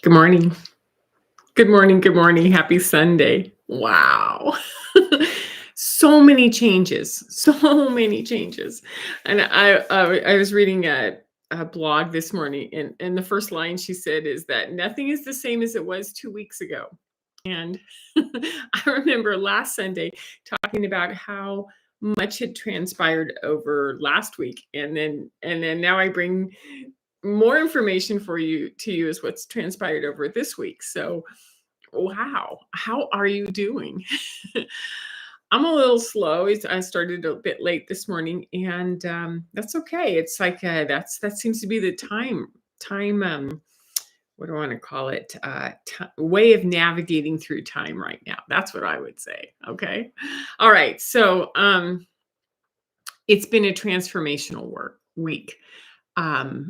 Good morning. Good morning. Good morning. Happy Sunday. Wow. So many changes. So many changes. And I was reading a blog this morning, and the first line she said is that nothing is the same as it was 2 weeks ago. And I remember last Sunday talking about how much had transpired over last week, and then now I bring more information for you to you as what's transpired over this week. So, wow, how are you doing? I'm a little slow. I started a bit late this morning, and that's okay. It's like that seems to be the time. What do I want to call it? Way of navigating through time right now. That's what I would say. Okay. All right. So it's been a transformational work week.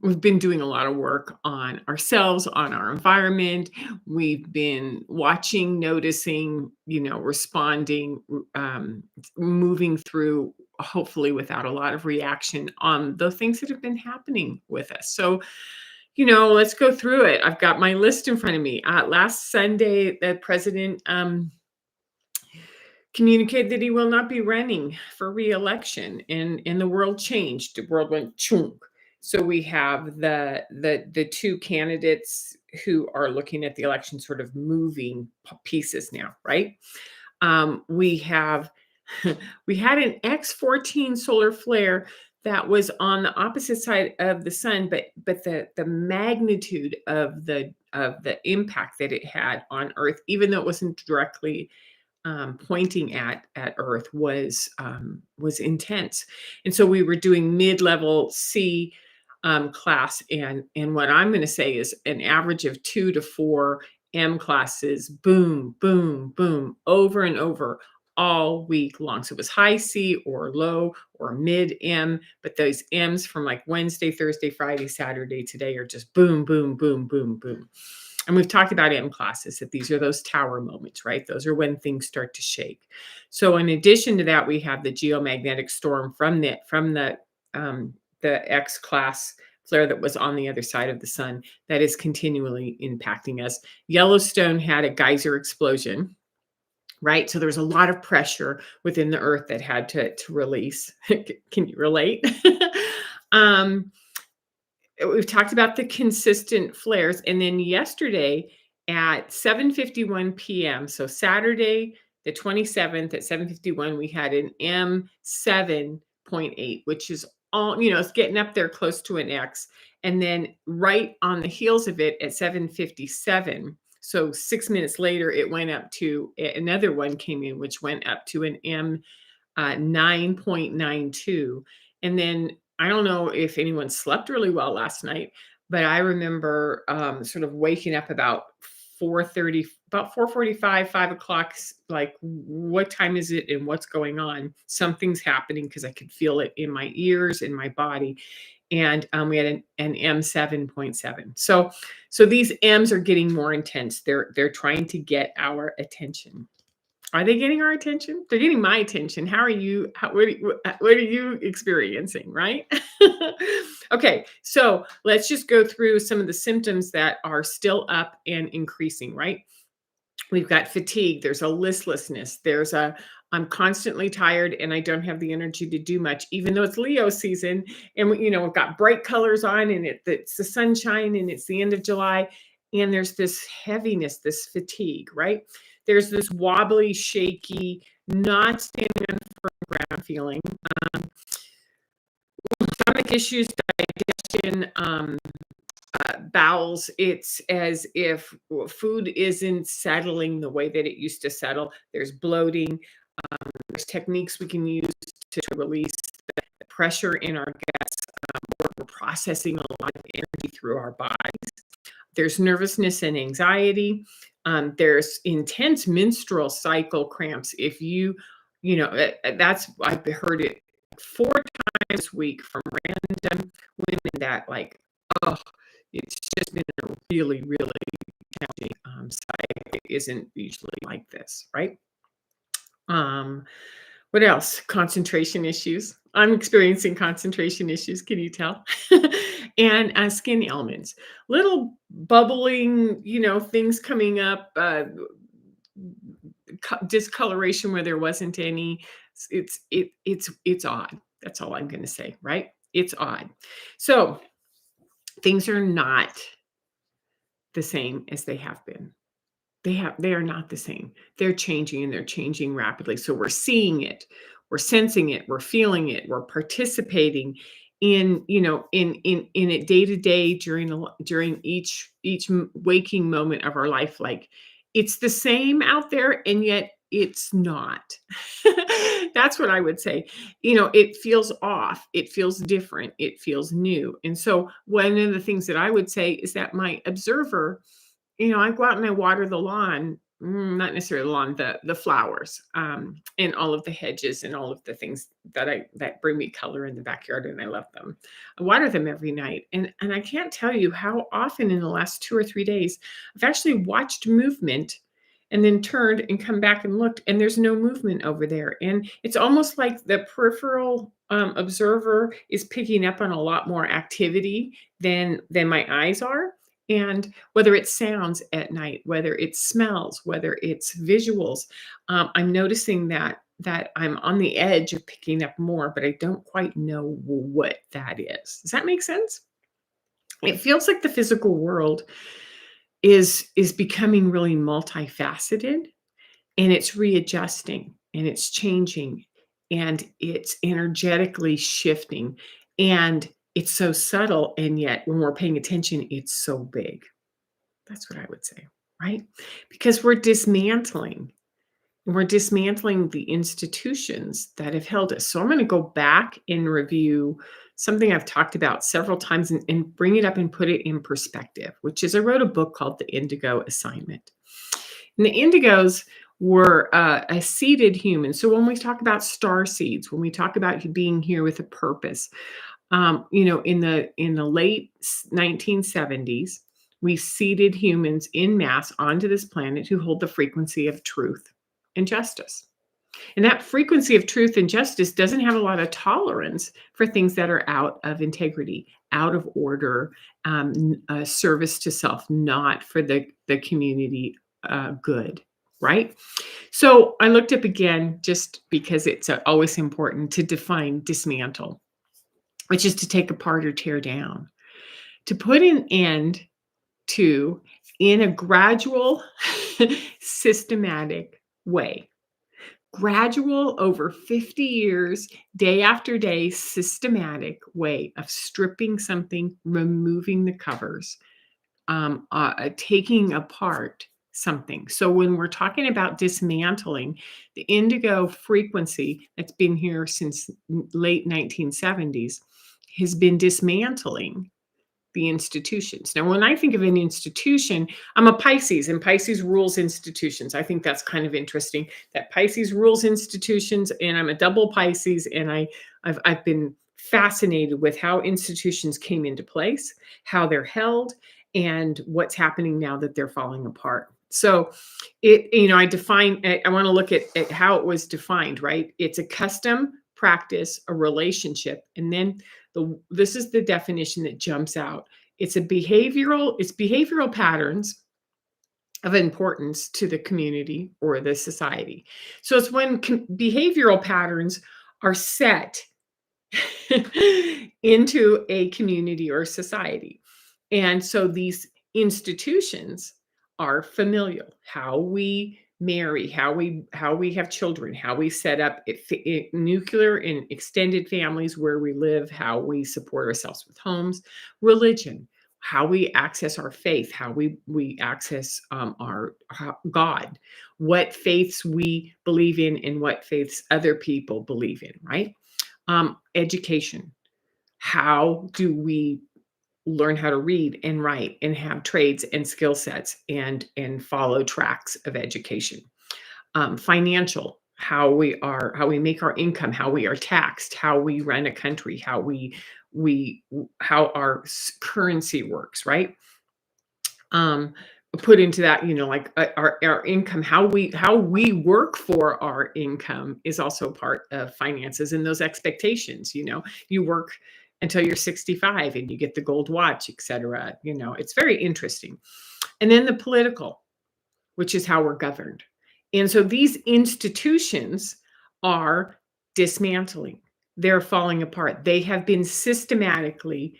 We've been doing a lot of work on ourselves, on our environment. We've been watching, noticing, responding, moving through, hopefully without a lot of reaction on the things that have been happening with us. So, let's go through it. I've got my list in front of me. Last Sunday, the president communicated that he will not be running for re-election, and the world changed. The world went chunk. So we have the two candidates who are looking at the election sort of moving pieces now, right? We have we had an X14 solar flare that was on the opposite side of the sun, but the magnitude of the impact that it had on Earth, even though it wasn't directly pointing at Earth, was intense. And so we were doing mid-level C class, and what I'm going to say is an average of 2 to 4 M classes, boom, boom, boom, over and over all week long. So it was high C or low or mid M, but those M's from like Wednesday, Thursday, Friday, Saturday, today are just boom, boom, boom, boom, boom. And we've talked about M classes, that these are those tower moments, right? Those are when things start to shake. So in addition to that, we have the geomagnetic storm from the X class flare that was on the other side of the sun that is continually impacting us. Yellowstone had a geyser explosion, right? So there's a lot of pressure within the earth that had to release. Can you relate? um, we've talked about the consistent flares, and then yesterday at 7:51 p.m., so Saturday the 27th at 7:51, we had an M7.8, which is all, it's getting up there close to an X. And then right on the heels of it at 7:57, so 6 minutes later, it went up to another one came in, which went up to an M 9.92. And then I don't know if anyone slept really well last night, but I remember sort of waking up about 4:30, about 4:45, 5 o'clock. Like, what time is it and what's going on? Something's happening, because I could feel it in my ears, in my body. And we had an M7.7. So these M's are getting more intense. They're trying to get our attention. Are they getting our attention? They're getting my attention. How are you? What are you experiencing, right? Okay, so let's just go through some of the symptoms that are still up and increasing, right? We've got fatigue. There's a listlessness. I'm constantly tired and I don't have the energy to do much, even though it's Leo season, and we've got bright colors on, and it's the sunshine, and it's the end of July, and there's this heaviness, this fatigue, right? There's this wobbly, shaky, not standing on firm ground feeling. Stomach issues, digestion, bowels. It's as if food isn't settling the way that it used to settle. There's bloating. There's techniques we can use to release the pressure in our guts. We're processing a lot of energy through our bodies. There's nervousness and anxiety. There's intense menstrual cycle cramps. If that's, I've heard it 4 times this week from random women that, like, oh, it's just been a really, really challenging cycle. It isn't usually like this, right? What else? Concentration issues. I'm experiencing concentration issues, can you tell? And, skin ailments. Little bubbling, things coming up, discoloration where there wasn't any. It's odd. That's all I'm gonna say, right? It's odd. So, things are not the same as they have been. They are not the same. They're changing and they're changing rapidly. So we're seeing it, we're sensing it, we're feeling it, we're participating in it day to day during each waking moment of our life. Like it's the same out there and yet it's not. That's what I would say. It feels off, it feels different, it feels new. And so one of the things that I would say is that my observer, I go out and I water the lawn, not necessarily the lawn, the flowers, and all of the hedges and all of the things that bring me color in the backyard, and I love them. I water them every night, and I can't tell you how often in the last 2 or 3 days I've actually watched movement and then turned and come back and looked, and there's no movement over there. And it's almost like the peripheral observer is picking up on a lot more activity than my eyes are. And whether it's sounds at night, whether it's smells, whether it's visuals, I'm noticing that I'm on the edge of picking up more, but I don't quite know what that is. Does that make sense? It feels like the physical world is becoming really multifaceted, and it's readjusting and it's changing and it's energetically shifting, and it's so subtle, and yet when we're paying attention it's so big. That's what I would say, right? Because we're dismantling the institutions that have held us. So I'm going to go back and review something I've talked about several times, and bring it up and put it in perspective, which is I wrote a book called The Indigo Assignment. And the indigos were a seeded human. So when we talk about star seeds, when we talk about being here with a purpose, in the late 1970s, we seeded humans in mass onto this planet who hold the frequency of truth and justice. And that frequency of truth and justice doesn't have a lot of tolerance for things that are out of integrity, out of order, service to self, not for the community good, right? So I looked up again just because it's always important to define dismantle, which is to take apart or tear down, to put an end to in a gradual, systematic way. Gradual, over 50 years, day after day, systematic way of stripping something, removing the covers, taking apart something. So when we're talking about dismantling, the indigo frequency that's been here since late 1970s has been dismantling the institutions. Now, when I think of an institution, I'm a Pisces, and Pisces rules institutions. I think that's kind of interesting that Pisces rules institutions, and I'm a double Pisces, and I've been fascinated with how institutions came into place, how they're held, and what's happening now that they're falling apart. So, I want to look at how it was defined, right? It's a custom, practice, a relationship, and then this is the definition that jumps out. It's behavioral patterns of importance to the community or the society. So it's when behavioral patterns are set into a community or society. And so these institutions are familial. How we marry, how we have children, how we set up nuclear and extended families where we live, how we support ourselves with homes, religion, how we access our faith, how we access God, what faiths we believe in and what faiths other people believe in, right? Education. How do we learn how to read and write and have trades and skill sets and follow tracks of education? Financial. How we make our income, how we are taxed, how we run a country, how our currency works, right? Um, put into that, like our income, how we work for our income is also part of finances and those expectations. You work until you're 65 and you get the gold watch, etc. It's very interesting. And then the political, which is how we're governed. And so these institutions are dismantling. They're falling apart. They have been systematically,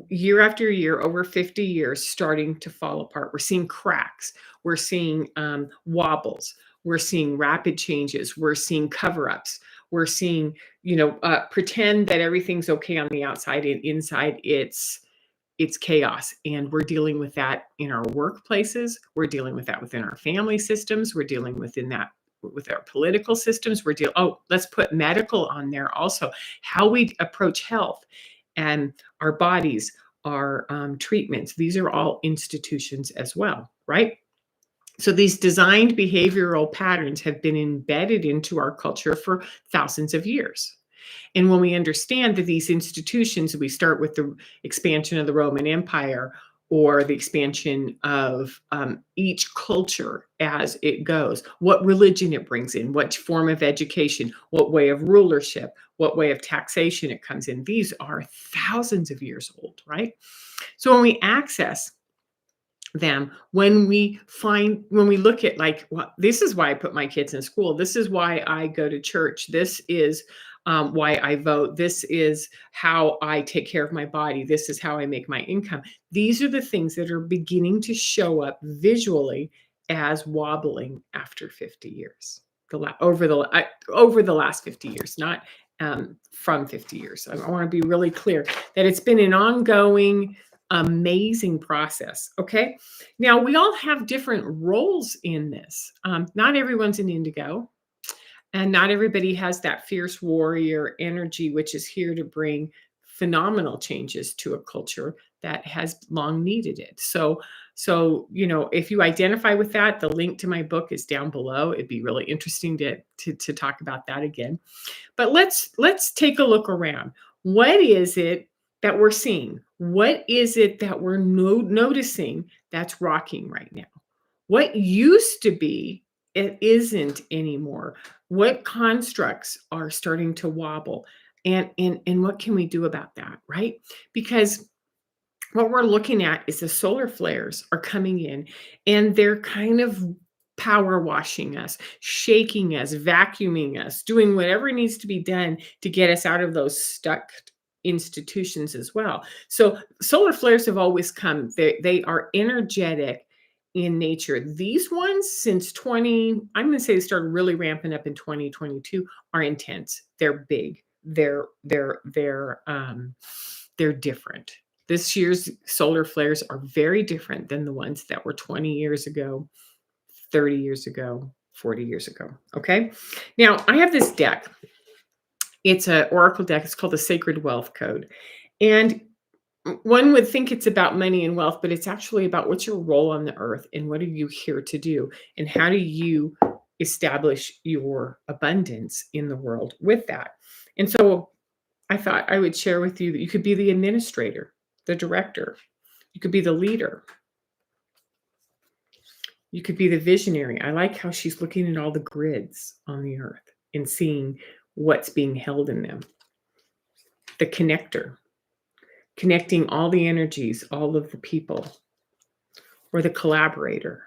year after year, over 50 years, starting to fall apart. We're seeing cracks. We're seeing wobbles. We're seeing rapid changes. We're seeing cover-ups. We're seeing, pretend that everything's okay on the outside, and inside it's chaos. And we're dealing with that in our workplaces. We're dealing with that within our family systems. We're dealing within that with our political systems. Let's put medical on there also. How we approach health and our bodies, our treatments. These are all institutions as well, right? So these designed behavioral patterns have been embedded into our culture for thousands of years. And when we understand that these institutions, we start with the expansion of the Roman Empire or the expansion of each culture as it goes, what religion it brings in, what form of education, what way of rulership, what way of taxation it comes in. These are thousands of years old, right? So when we access them, when we look at, like, well, this is why I put my kids in school, this is why I go to church, this is why I vote, this is how I take care of my body, this is how I make my income. These are the things that are beginning to show up visually as wobbling after 50 years, over the last 50 years, not from 50 years. I want to be really clear that it's been an ongoing, amazing process. Okay. Now, we all have different roles in this. Not everyone's an indigo, and not everybody has that fierce warrior energy, which is here to bring phenomenal changes to a culture that has long needed it. So, if you identify with that, the link to my book is down below. It'd be really interesting to talk about that again. But let's take a look around. What is it that we're seeing? What is it that we're noticing that's rocking right now? What used to be, it isn't anymore. What constructs are starting to wobble? And what can we do about that, right? Because what we're looking at is the solar flares are coming in, and they're kind of power washing us, shaking us, vacuuming us, doing whatever needs to be done to get us out of those stuck institutions as well. So solar flares have always come. They are energetic in nature. These ones, since I'm going to say they started really ramping up in 2022, are intense. They're big. They're different. This year's solar flares are very different than the ones that were 20 years ago, 30 years ago, 40 years ago. Okay. Now, I have this deck. It's an oracle deck. It's called the Sacred Wealth Code. And one would think it's about money and wealth, but it's actually about what's your role on the earth and what are you here to do? And how do you establish your abundance in the world with that? And so I thought I would share with you that you could be the administrator, the director. You could be the leader. You could be the visionary. I like how she's looking at all the grids on the earth and seeing what's being held in them. The connector, connecting all the energies, all of the people. Or the collaborator,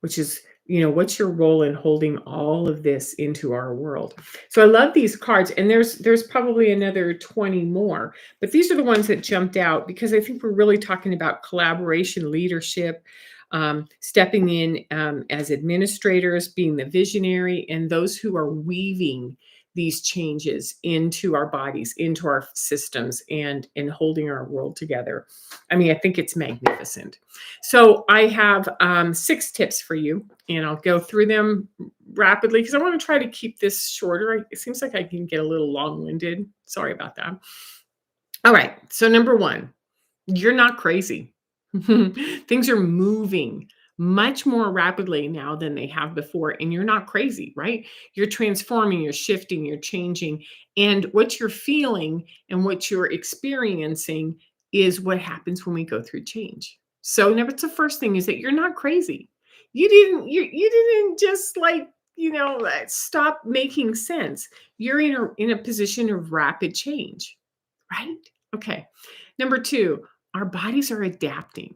which is, what's your role in holding all of this into our world? So I love these cards, and there's probably another 20 more, but these are the ones that jumped out because I think we're really talking about collaboration, leadership, stepping in as administrators, being the visionary, and those who are weaving these changes into our bodies, into our systems, and holding our world together. I mean, I think it's magnificent. So I have 6 tips for you, and I'll go through them rapidly because I want to try to keep this shorter. It seems like I can get a little long-winded. Sorry about that. All right. So number 1, you're not crazy. Things are moving much more rapidly now than they have before, and you're not crazy, right? You're transforming, you're shifting, you're changing, and what you're feeling and what you're experiencing is what happens when we go through change. So number the first thing is that you're not crazy. You didn't just like, stop making sense. You're in a position of rapid change, right? Okay. Number 2, our bodies are adapting.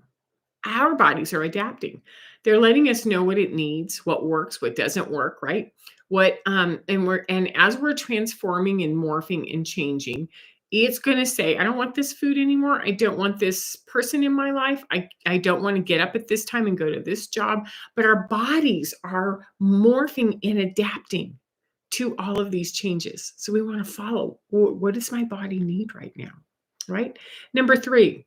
Our bodies are adapting. They're letting us know what it needs, what works, what doesn't work, right? And as we're transforming and morphing and changing, it's going to say, I don't want this food anymore. I don't want this person in my life. I don't want to get up at this time and go to this job. But our bodies are morphing and adapting to all of these changes. So we want to follow, what does my body need right now? Right? Number 3,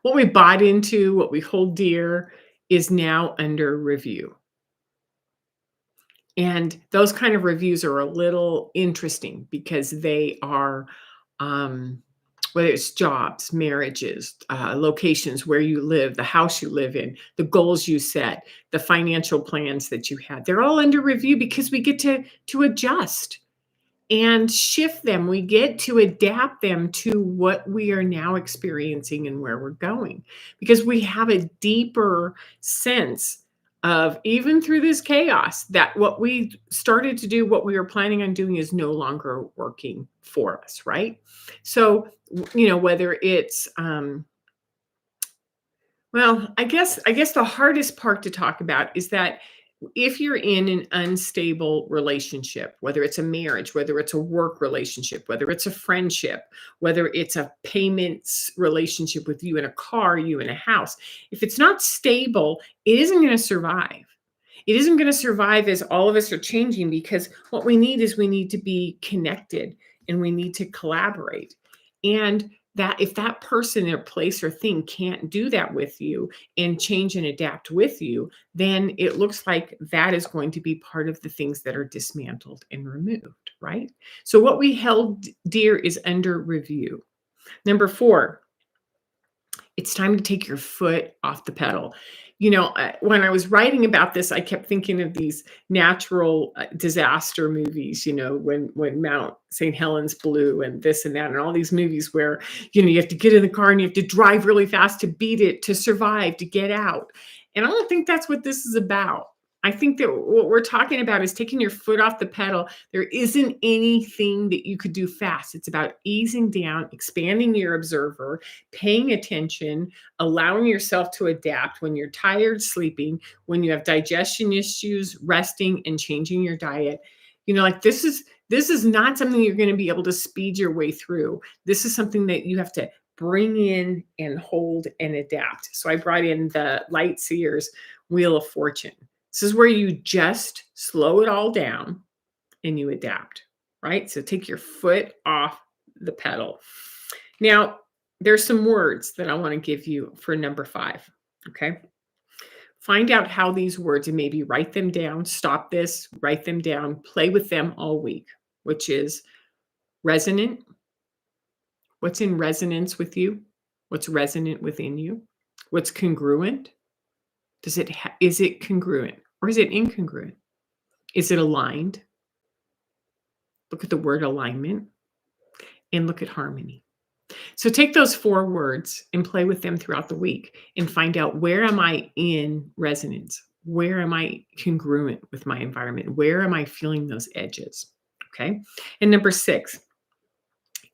what we bought into, what we hold dear, is now under review. And those kind of reviews are a little interesting because they are, um, whether it's jobs, marriages, locations where you live, the house you live in, the goals you set, the financial plans that you had, they're all under review because we get to adjust and shift them. We get to adapt them to what we are now experiencing and where we're going because we have a deeper sense of, even through this chaos, that what we started to do, what we were planning on doing, is no longer working for us, right? So, whether it's, well, I guess the hardest part to talk about is that if you're in an unstable relationship, whether it's a marriage, whether it's a work relationship, whether it's a friendship, whether it's a payments relationship with you in a car, you in a house, if it's not stable, it isn't going to survive. It isn't going to survive as all of us are changing, because what we need is, we need to be connected and we need to collaborate. And that if that person or place or thing can't do that with you and change and adapt with you, then it looks like that is going to be part of the things that are dismantled and removed, right? So what we held dear is under review. Number 4, it's time to take your foot off the pedal. When I was writing about this, I kept thinking of these natural disaster movies, when Mount St. Helens blew and this and that, and all these movies where, you have to get in the car and you have to drive really fast to beat it, to survive, to get out. And I don't think that's what this is about. I think that what we're talking about is taking your foot off the pedal. There isn't anything that you could do fast. It's about easing down, expanding your observer, paying attention, allowing yourself to adapt when you're tired, sleeping, when you have digestion issues, resting, and changing your diet. Like, this is not something you're going to be able to speed your way through. This is something that you have to bring in and hold and adapt. So I brought in the Light Seers Wheel of Fortune. This is where you just slow it all down and you adapt, right? So take your foot off the pedal. Now, there's some words that I want to give you for number 5, okay? Find out how these words, and maybe write them down. Stop this, write them down, play with them all week, which is resonant. What's in resonance with you? What's resonant within you? What's congruent? Is it congruent or is it incongruent? Is it aligned? Look at the word alignment and look at harmony. So take those 4 words and play with them throughout the week and find out, where am I in resonance? Where am I congruent with my environment? Where am I feeling those edges? Okay. And number 6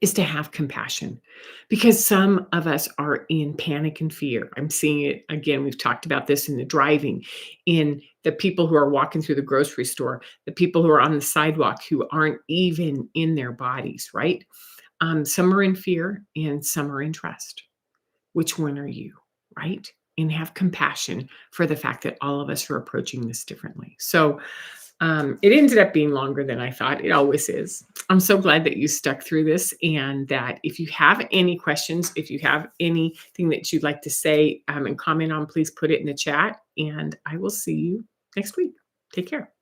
is to have compassion, because some of us are in panic and fear. I'm seeing it again. We've talked about this in the driving, in the people who are walking through the grocery store, the people who are on the sidewalk who aren't even in their bodies, right? Some are in fear and some are in trust. Which one are you, right? And have compassion for the fact that all of us are approaching this differently. So it ended up being longer than I thought. It always is. I'm so glad that you stuck through this, and that if you have any questions, if you have anything that you'd like to say and comment on, please put it in the chat, and I will see you next week. Take care.